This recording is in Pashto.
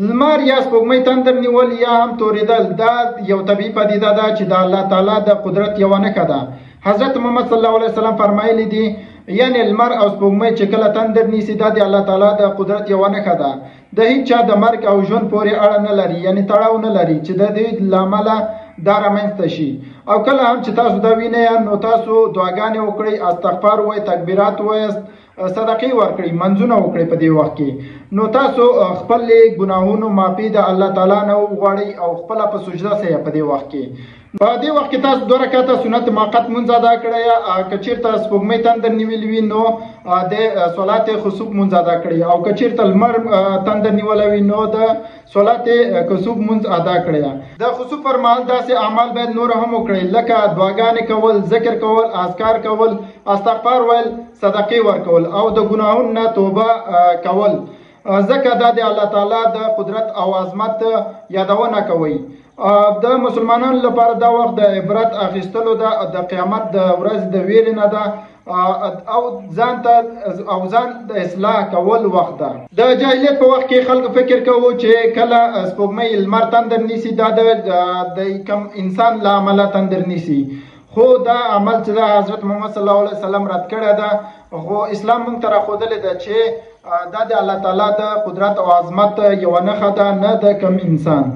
لمر یا سپوږمۍ تندر نیول یا هم توریدل دا یو طبیعي پدیده ده چې د الله تعالی د قدرت یوه نښه ده. حضرت محمد صلی الله علیه وسلم فرمایلی دي یعنی لمر او سپوږمۍ چې کله تندر نیسي دا د الله تعالی د قدرت یوه نښه ده. د هیڅ چا د مرګ او ژوند پورې اړه نه لري، یعنی تړاو نه لري چې د دې له امله دا رامنځته شي. او کله هم چې تاسو دا وینئ نو تاسو دعاګانې وکړئ، استغفار ووایئ، تکبیرات ووایاست، صدقې ورکړئ، منځونه وکړئ. په دې وخت کې نو تاسو خپل ګناهونو معافي د الله تعالی نه وغواړئ او خپله په سجده سئ. په دې وخت کې تاسو 2 رکعته سنت موقت مونځ ادا کړئ. که چېرته سپوږمۍ تندر نیولې وي نو د صلات خسوف مونځ ادا کړئ، او که چېرته لمر تندر نیولی وي نو د صلات کسوف مونځ ادا کړئ. د خسوف پر مهال داسې اعمال باید نور هم وکړئ لکه دعاګانې کول، ذکر کول، اذکار کول، استغفار ویل، صدقې ورکول او د ګناهونو نه توبه کول، ځکه دا د الله تعالی د قدرت او عظمت یادونه کوي. د مسلمانانو لپاره دا وخت د عبرت اخیستلو ده، د قیامت د ورځې د ویرې نه ده او ځان د اصلاح کول وخت ده. د جاهلیت په وخت کې خلک فکر کوو چې کله سپوږمۍ لمر تندر نیسي دا د کم انسان له امله تندر نیسي، خو دا عمل چې حضرت محمد صلی الله علیه وسلم رد کړی ده. خو اسلام موږ ته راښودلی ده چې دا د الله تعالی د قدرت او عظمت یوه نښه ده، نه د کم انسان.